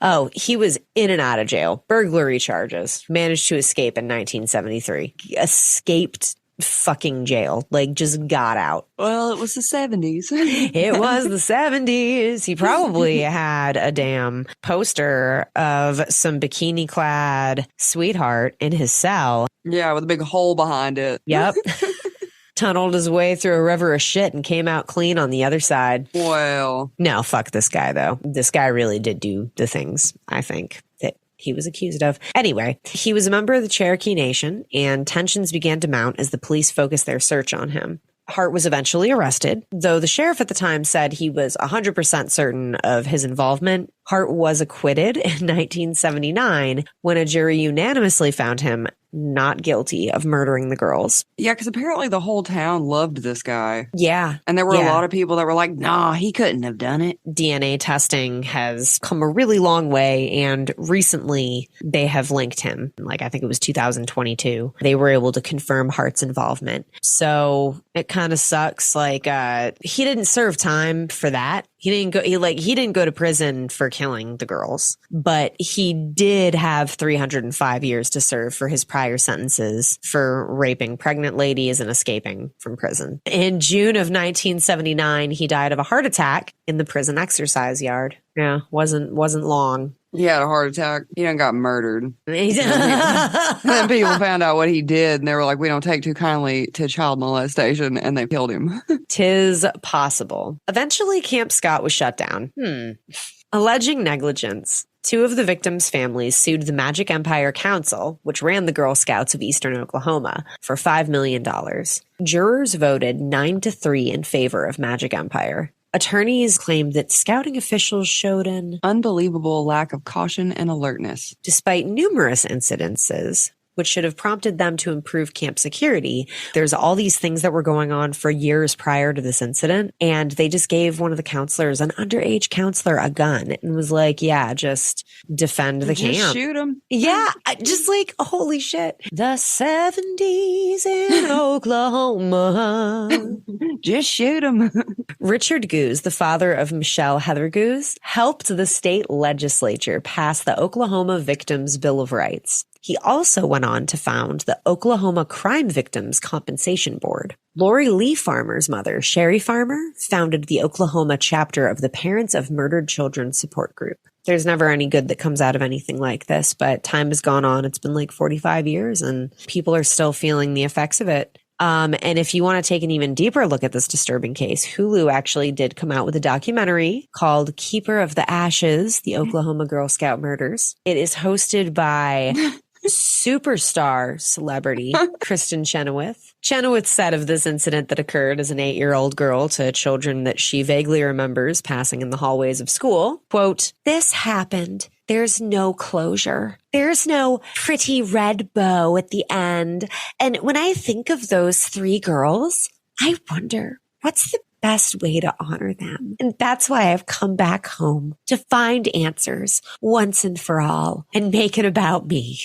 G: Oh, he was in and out of jail. Burglary charges. Managed to escape in 1973. Escaped fucking jail. Like, just got out.
H: Well, it was the 70s.
G: It was the 70s. He probably had a damn poster of some bikini-clad sweetheart in his cell.
H: Yeah, with a big hole behind it.
G: Yep. Tunneled his way through a river of shit and came out clean on the other side.
H: Well.
G: No, fuck this guy, though. This guy really did do the things, I think, that he was accused of. Anyway, he was a member of the Cherokee Nation, and tensions began to mount as the police focused their search on him. Hart was eventually arrested, though the sheriff at the time said he was 100% certain of his involvement. Hart was acquitted in 1979 when a jury unanimously found him not guilty of murdering the girls.
H: Yeah, because apparently the whole town loved this guy.
G: Yeah.
H: And there were a lot of people that were like, nah, he couldn't have done it.
G: DNA testing has come a really long way, and recently they have linked him. Like, I think it was 2022. They were able to confirm Hart's involvement. So it kind of sucks. Like, he didn't serve time for that. He didn't go to prison for killing the girls, but he did have 305 years to serve for his prior sentences for raping pregnant ladies and escaping from prison. In June of 1979, he died of a heart attack in the prison exercise yard. Yeah, wasn't long.
H: He had a heart attack. He done got murdered. Then people found out what he did, and they were like, we don't take too kindly to child molestation, and they killed him.
G: 'Tis possible. Eventually, Camp Scott was shut down. Alleging negligence, 2 of the victims' families sued the Magic Empire Council, which ran the Girl Scouts of Eastern Oklahoma, for $5 million. Jurors voted 9-3 in favor of Magic Empire. Attorneys claimed that scouting officials showed an
H: unbelievable lack of caution and alertness.
G: Despite numerous incidences, which should have prompted them to improve camp security, there's all these things that were going on for years prior to this incident, and they just gave one of the counselors, an underage counselor, a gun and was like, yeah, just defend the camp.
H: Just shoot him.
G: Yeah, just like, holy shit. The 70s in Oklahoma.
H: Just shoot him.
G: Richard Goose, the father of Michelle Heather Goose, helped the state legislature pass the Oklahoma Victims Bill of Rights. He also went on to found the Oklahoma Crime Victims Compensation Board. Lori Lee Farmer's mother, Sherry Farmer, founded the Oklahoma chapter of the Parents of Murdered Children Support Group. There's never any good that comes out of anything like this, but time has gone on. It's been like 45 years and people are still feeling the effects of it. And if you want to take an even deeper look at this disturbing case, Hulu actually did come out with a documentary called Keeper of the Ashes, the Oklahoma Girl Scout Murders. It is hosted by superstar celebrity Kristen Chenoweth. Chenoweth said of this incident that occurred as an 8-year-old girl to children that she vaguely remembers passing in the hallways of school, quote, "This happened. There's no closure. There's no pretty red bow at the end. And when I think of those 3 girls, I wonder, what's the best way to honor them? And that's why I've come back home to find answers once and for all and make it about me."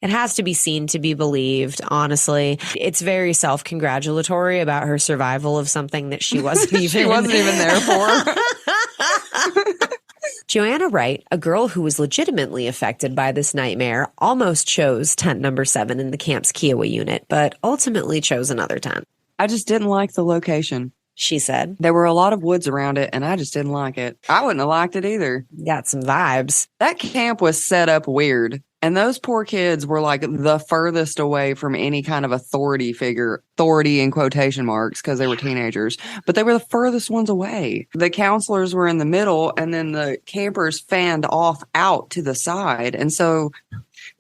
G: It has to be seen to be believed, honestly. It's very self-congratulatory about her survival of something that she wasn't even
H: there for.
G: Joanna Wright, a girl who was legitimately affected by this nightmare, almost chose tent number 7 in the camp's Kiowa unit, but ultimately chose another tent.
H: I just didn't like the location.
G: She said.
H: There were a lot of woods around it, and I just didn't like it. I wouldn't have liked it either.
G: Got some vibes.
H: That camp was set up weird. And those poor kids were like the furthest away from any kind of authority figure, authority in quotation marks, because they were teenagers, but they were the furthest ones away. The counselors were in the middle, and then the campers fanned off out to the side. And so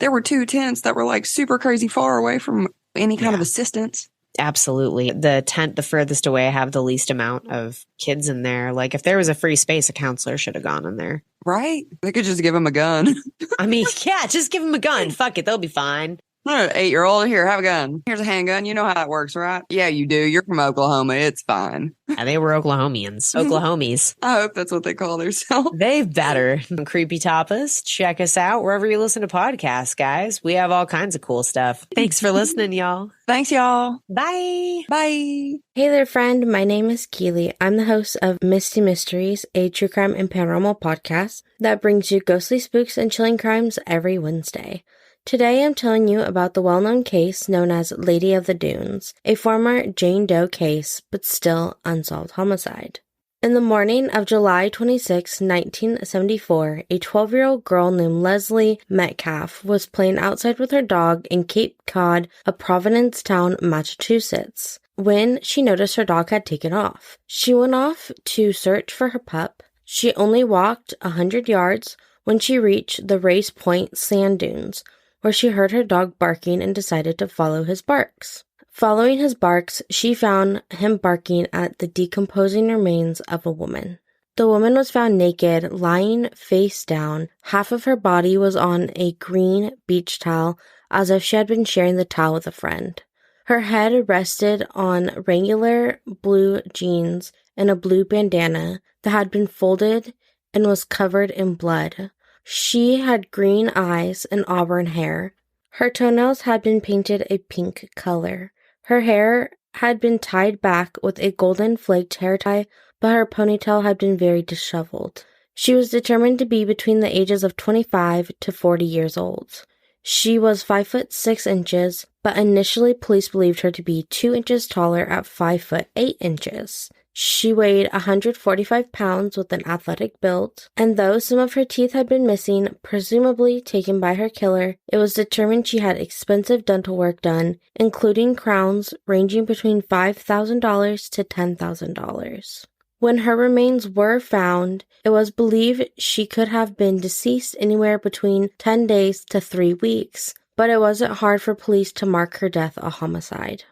H: there were 2 tents that were like super crazy far away from any kind of assistance.
G: Absolutely. The tent the furthest away have the least amount of kids in there. Like if there was a free space, a counselor should have gone in there.
H: Right? They could just give him a gun.
G: I mean, yeah, just give them a gun. Fuck it. They'll be fine.
H: 8-year-old, here, have a gun. Here's a handgun. You know how that works, right? Yeah, you do. You're from Oklahoma. It's fine.
G: Yeah, they were Oklahomians. Oklahomies.
H: I hope that's what they call themselves.
G: They better. Creepy Tapas. Check us out wherever you listen to podcasts, guys. We have all kinds of cool stuff. Thanks for listening, y'all.
H: Thanks, y'all.
G: Bye.
H: Bye.
I: Hey there, friend. My name is Keely. I'm the host of Misty Mysteries, a true crime and paranormal podcast that brings you ghostly spooks and chilling crimes every Wednesday. Today I'm telling you about the well-known case known as Lady of the Dunes, a former Jane Doe case, but still unsolved homicide. In the morning of July 26, 1974, a 12-year-old girl named Leslie Metcalf was playing outside with her dog in Cape Cod, a Provincetown, Massachusetts, when she noticed her dog had taken off. She went off to search for her pup. She only walked 100 yards when she reached the Race Point sand dunes, where she heard her dog barking and decided to follow his barks. Following his barks, she found him barking at the decomposing remains of a woman. The woman was found naked, lying face down. Half of her body was on a green beach towel, as if she had been sharing the towel with a friend. Her head rested on regular blue jeans and a blue bandana that had been folded and was covered in blood. She had green eyes and auburn hair. Her toenails had been painted a pink color. Her hair had been tied back with a golden flaked hair tie, but her ponytail had been very disheveled. She was determined to be between the ages of 25 to 40 years old. She was 5 foot 6 inches, but initially police believed her to be 2 inches taller at 5 foot 8 inches. She weighed 145 pounds with an athletic build, and though some of her teeth had been missing, presumably taken by her killer, it was determined she had expensive dental work done, including crowns ranging between $5,000 to $10,000. When her remains were found, it was believed she could have been deceased anywhere between 10 days to 3 weeks, but it wasn't hard for police to mark her death a homicide.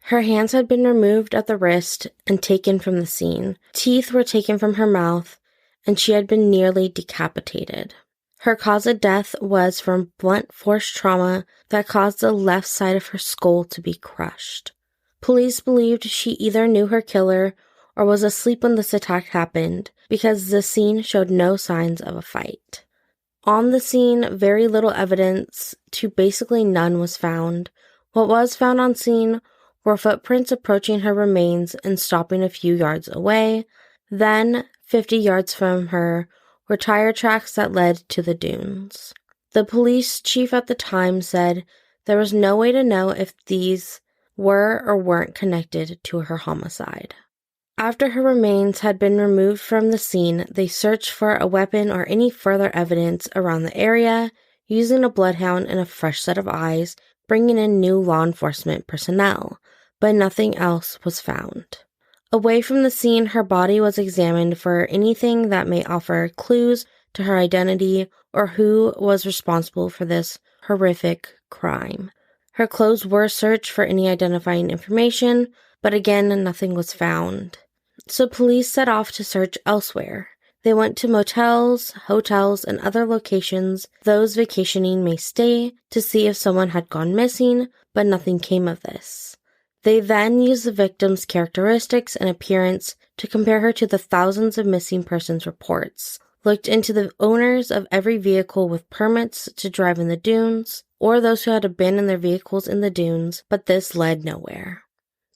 I: Her hands had been removed at the wrist and taken from the scene. Teeth were taken from her mouth, and she had been nearly decapitated. Her cause of death was from blunt force trauma that caused the left side of her skull to be crushed. Police believed she either knew her killer or was asleep when this attack happened because the scene showed no signs of a fight. On the scene, very little evidence to basically none was found. What was found on scene were footprints approaching her remains and stopping a few yards away. Then, 50 yards from her, were tire tracks that led to the dunes. The police chief at the time said there was no way to know if these were or weren't connected to her homicide. After her remains had been removed from the scene, they searched for a weapon or any further evidence around the area, using a bloodhound and a fresh set of eyes, bringing in new law enforcement personnel, but nothing else was found. Away from the scene, her body was examined for anything that may offer clues to her identity or who was responsible for this horrific crime. Her clothes were searched for any identifying information, but again, nothing was found. So police set off to search elsewhere. They went to motels, hotels, and other locations those vacationing may stay to see if someone had gone missing, but nothing came of this. They then used the victim's characteristics and appearance to compare her to the thousands of missing persons reports, looked into the owners of every vehicle with permits to drive in the dunes, or those who had abandoned their vehicles in the dunes, but this led nowhere.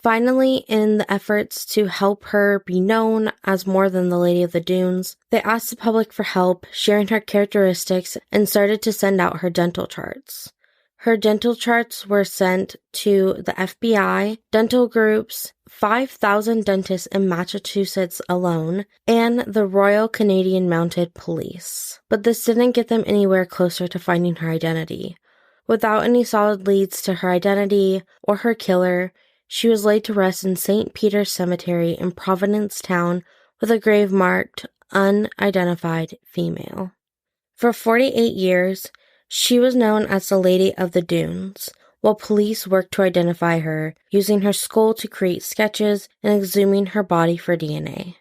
I: Finally, in the efforts to help her be known as more than the Lady of the Dunes, they asked the public for help, sharing her characteristics, and started to send out her dental charts. Her dental charts were sent to the FBI, dental groups, 5,000 dentists in Massachusetts alone, and the Royal Canadian Mounted Police. But this didn't get them anywhere closer to finding her identity. Without any solid leads to her identity or her killer, she was laid to rest in St. Peter's Cemetery in Provincetown with a grave marked Unidentified Female. For 48 years, she was known as the Lady of the Dunes. while police worked to identify her, using her skull to create sketches and exhuming her body for DNA.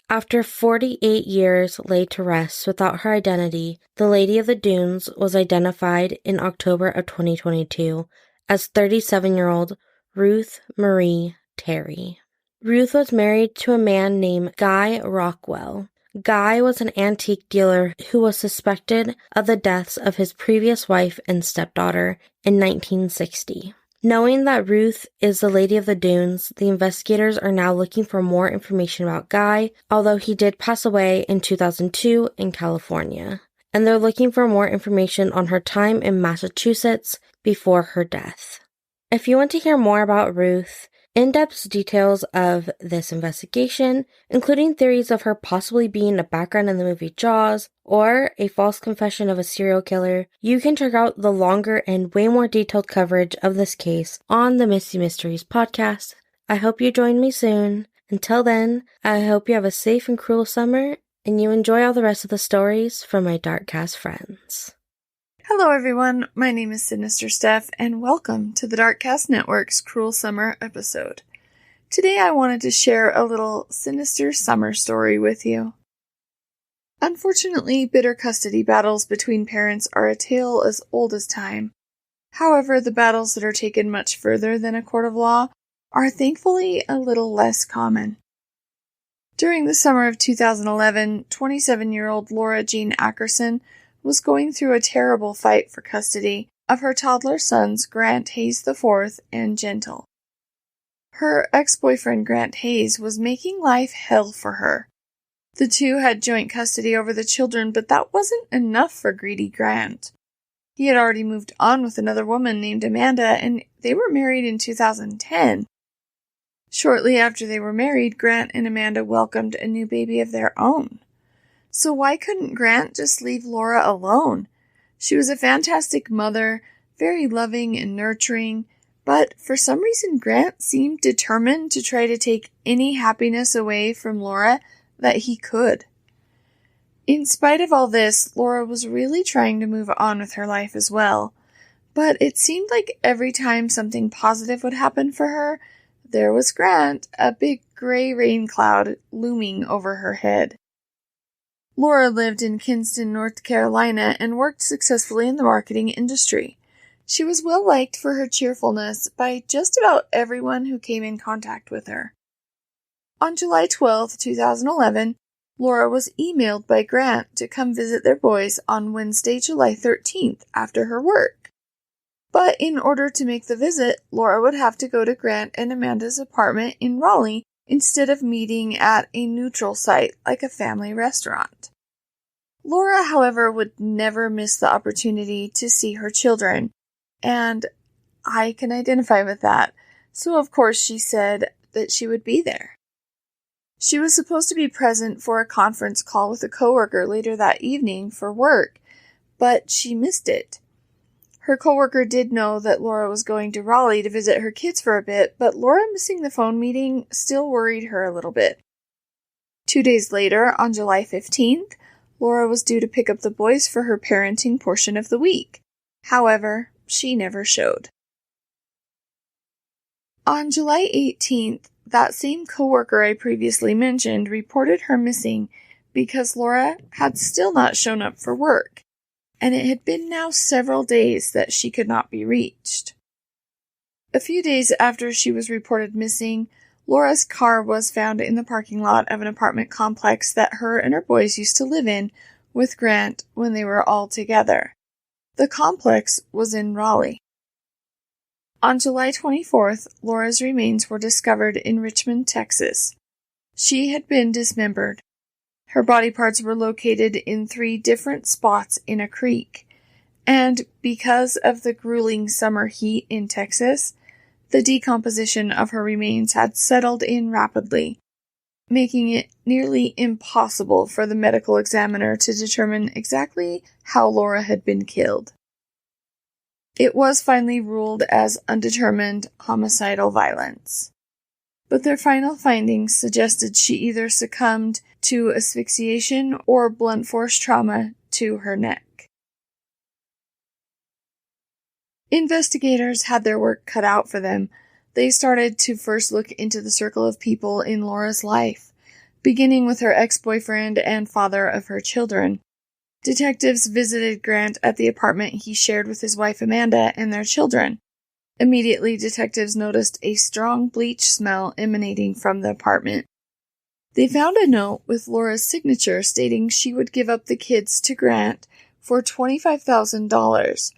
I: After 48 years laid to rest without her identity, the Lady of the Dunes was identified in October of 2022 as 37-year-old Ruth Marie Terry. Ruth was married to a man named Guy Rockwell. Guy was an antique dealer who was suspected of the deaths of his previous wife and stepdaughter in 1960. Knowing that Ruth is the Lady of the Dunes, the investigators are now looking for more information about Guy, although he did pass away in 2002 in California. And they're looking for more information on her time in Massachusetts before her death. If you want to hear more about Ruth, in-depth details of this investigation, including theories of her possibly being a background in the movie Jaws, or a false confession of a serial killer, you can check out the longer and way more detailed coverage of this case on the Misty Mysteries podcast. I hope you join me soon. Until then, I hope you have a safe and cruel summer, and you enjoy all the rest of the stories from my Darkcast friends.
J: Hello everyone, my name is Sinister Steph, and welcome to the Darkcast Network's Cruel Summer episode. Today I wanted to share a little sinister summer story with you. Unfortunately, bitter custody battles between parents are a tale as old as time. However, the battles that are taken much further than a court of law are thankfully a little less common. During the summer of 2011, 27-year-old Laura Jean Ackerson was going through a terrible fight for custody of her toddler sons Grant Hayes IV and Gentle. Her ex-boyfriend Grant Hayes was making life hell for her. The two had joint custody over the children, but that wasn't enough for greedy Grant. He had already moved on with another woman named Amanda, and they were married in 2010. Shortly after they were married, Grant and Amanda welcomed a new baby of their own. So why couldn't Grant just leave Laura alone? She was a fantastic mother, very loving and nurturing, but for some reason Grant seemed determined to try to take any happiness away from Laura that he could. In spite of all this, Laura was really trying to move on with her life as well, but it seemed like every time something positive would happen for her, there was Grant, a big gray rain cloud looming over her head. Laura lived in Kinston, North Carolina, and worked successfully in the marketing industry. She was well liked for her cheerfulness by just about everyone who came in contact with her. On July 12, 2011, Laura was emailed by Grant to come visit their boys on Wednesday, July 13th after her work. But in order to make the visit, Laura would have to go to Grant and Amanda's apartment in Raleigh instead of meeting at a neutral site like a family restaurant. Laura, however, would never miss the opportunity to see her children, and I can identify with that, so of course she said that she would be there. She was supposed to be present for a conference call with a coworker later that evening for work, but she missed it. Her coworker did know that Laura was going to Raleigh to visit her kids for a bit, but Laura missing the phone meeting still worried her a little bit. 2 days later, on July 15th, Laura was due to pick up the boys for her parenting portion of the week. However, she never showed. On July 18th, that same coworker I previously mentioned reported her missing because Laura had still not shown up for work, and it had been now several days that she could not be reached. A few days after she was reported missing, Laura's car was found in the parking lot of an apartment complex that her and her boys used to live in with Grant when they were all together. The complex was in Raleigh. On July 24th, Laura's remains were discovered in Richmond, Texas. She had been dismembered. Her body parts were located in 3 different spots in a creek, and because of the grueling summer heat in Texas, the decomposition of her remains had settled in rapidly, making it nearly impossible for the medical examiner to determine exactly how Laura had been killed. It was finally ruled as undetermined homicidal violence, but their final findings suggested she either succumbed to asphyxiation or blunt force trauma to her neck. Investigators had their work cut out for them. They started to first look into the circle of people in Laura's life, beginning with her ex-boyfriend and father of her children. Detectives visited Grant at the apartment he shared with his wife Amanda and their children. Immediately, detectives noticed a strong bleach smell emanating from the apartment. They found a note with Laura's signature stating she would give up the kids to Grant for $25,000.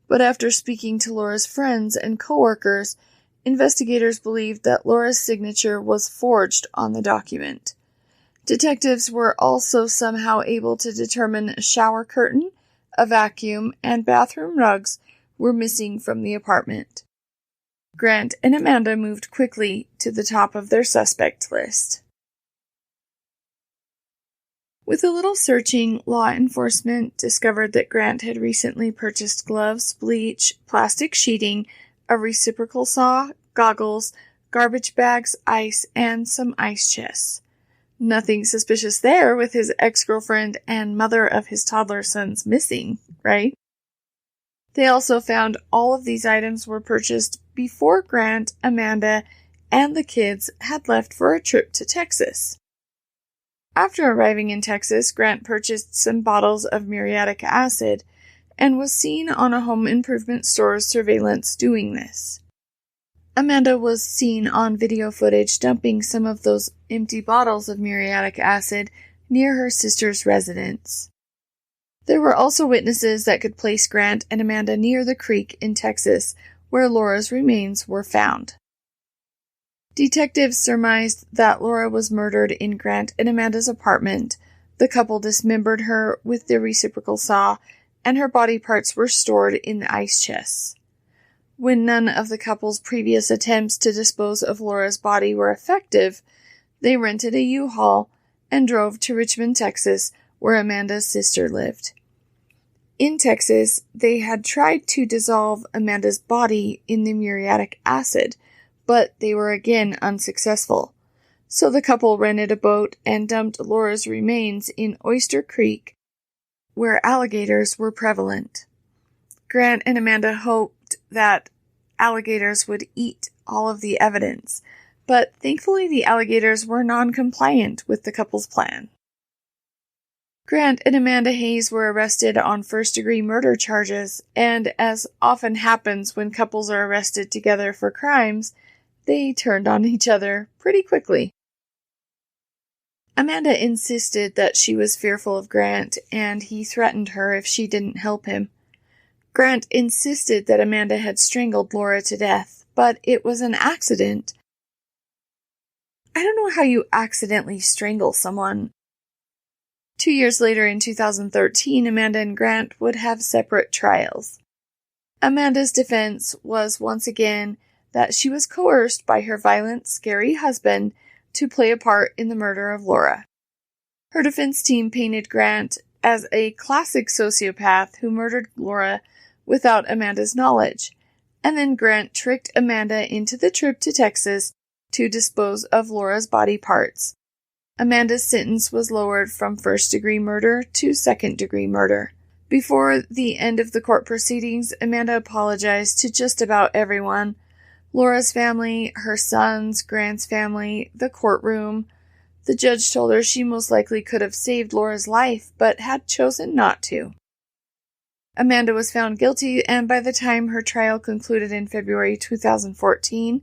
J: But after speaking to Laura's friends and coworkers, investigators believed that Laura's signature was forged on the document. Detectives were also somehow able to determine a shower curtain, a vacuum, and bathroom rugs were missing from the apartment. Grant and Amanda moved quickly to the top of their suspect list. With a little searching, law enforcement discovered that Grant had recently purchased gloves, bleach, plastic sheeting, a reciprocal saw, goggles, garbage bags, ice, and some ice chests. Nothing suspicious there with his ex-girlfriend and mother of his toddler sons missing, right? They also found all of these items were purchased before Grant, Amanda, and the kids had left for a trip to Texas. After arriving in Texas, Grant purchased some bottles of muriatic acid and was seen on a home improvement store's surveillance doing this. Amanda was seen on video footage dumping some of those empty bottles of muriatic acid near her sister's residence. There were also witnesses that could place Grant and Amanda near the creek in Texas where Laura's remains were found. Detectives surmised that Laura was murdered in Grant and Amanda's apartment. The couple dismembered her with the reciprocal saw, and her body parts were stored in the ice chests. When none of the couple's previous attempts to dispose of Laura's body were effective, they rented a U-Haul and drove to Richmond, Texas, where Amanda's sister lived. In Texas, they had tried to dissolve Amanda's body in the muriatic acid, but they were again unsuccessful. So the couple rented a boat and dumped Laura's remains in Oyster Creek, where alligators were prevalent. Grant and Amanda hoped that alligators would eat all of the evidence, but thankfully the alligators were non-compliant with the couple's plan. Grant and Amanda Hayes were arrested on first-degree murder charges, and as often happens when couples are arrested together for crimes, they turned on each other pretty quickly. Amanda insisted that she was fearful of Grant, and he threatened her if she didn't help him. Grant insisted that Amanda had strangled Laura to death, but it was an accident. I don't know how you accidentally strangle someone. 2 years later, in 2013, Amanda and Grant would have separate trials. Amanda's defense was once again that she was coerced by her violent, scary husband to play a part in the murder of Laura. Her defense team painted Grant as a classic sociopath who murdered Laura without Amanda's knowledge, and then Grant tricked Amanda into the trip to Texas to dispose of Laura's body parts. Amanda's sentence was lowered from first-degree murder to second-degree murder. Before the end of the court proceedings, Amanda apologized to just about everyone. Laura's family, her sons, Grant's family, the courtroom. The judge told her she most likely could have saved Laura's life, but had chosen not to. Amanda was found guilty, and by the time her trial concluded in February 2014,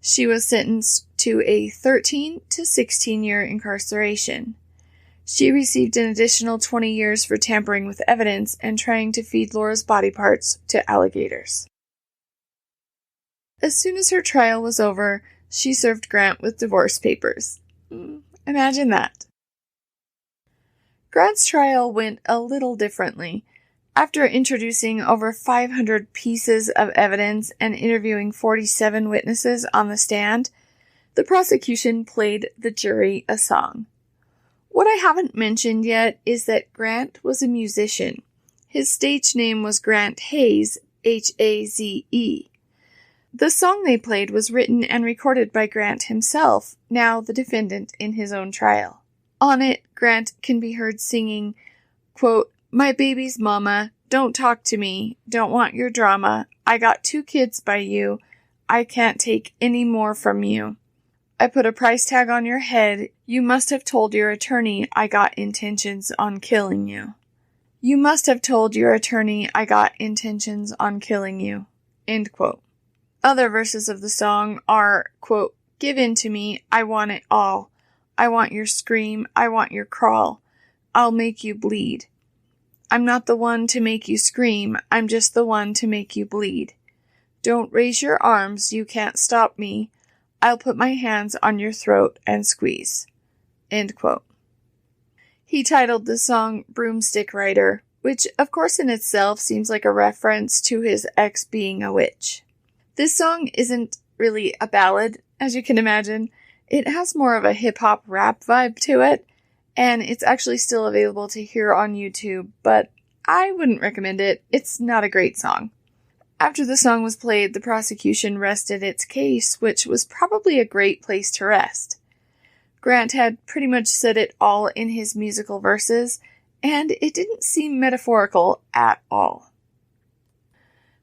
J: she was sentenced to a 13 to 16-year incarceration. She received an additional 20 years for tampering with evidence and trying to feed Laura's body parts to alligators. As soon as her trial was over, she served Grant with divorce papers. Imagine that. Grant's trial went a little differently. After introducing over 500 pieces of evidence and interviewing 47 witnesses on the stand, the prosecution played the jury a song. What I haven't mentioned yet is that Grant was a musician. His stage name was Grant Hayes, Haze. The song they played was written and recorded by Grant himself, now the defendant in his own trial. On it, Grant can be heard singing, quote, "My baby's mama, don't talk to me, don't want your drama, I got 2 kids by you. I can't take any more from you. I put a price tag on your head. You must have told your attorney I got intentions on killing you. You must have told your attorney I got intentions on killing you." End quote. Other verses of the song are, quote, "Give in to me, I want it all. I want your scream, I want your crawl. I'll make you bleed. I'm not the one to make you scream, I'm just the one to make you bleed. Don't raise your arms, you can't stop me. I'll put my hands on your throat and squeeze." End quote. He titled the song Broomstick Rider, which of course in itself seems like a reference to his ex being a witch. This song isn't really a ballad, as you can imagine. It has more of a hip-hop rap vibe to it, and it's actually still available to hear on YouTube, but I wouldn't recommend it. It's not a great song. After the song was played, the prosecution rested its case, which was probably a great place to rest. Grant had pretty much said it all in his musical verses, and it didn't seem metaphorical at all.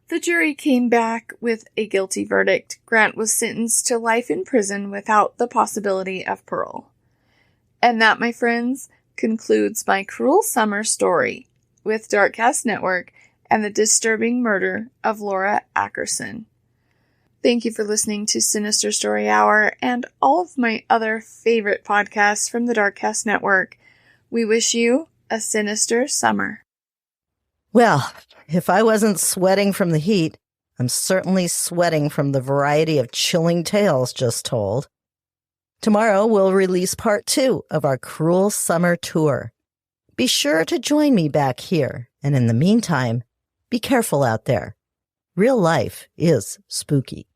J: The jury came back with a guilty verdict. Grant was sentenced to life in prison without the possibility of parole. And that, my friends, concludes my cruel summer story with Darkcast Network and the disturbing murder of Laura Ackerson. Thank you for listening to Sinister Story Hour and all of my other favorite podcasts from the Darkcast Network. We wish you a sinister summer.
B: Well, if I wasn't sweating from the heat, I'm certainly sweating from the variety of chilling tales just told. Tomorrow we'll release part 2 of our Cruel Summer Tour. Be sure to join me back here, and in the meantime, be careful out there. Real life is spooky.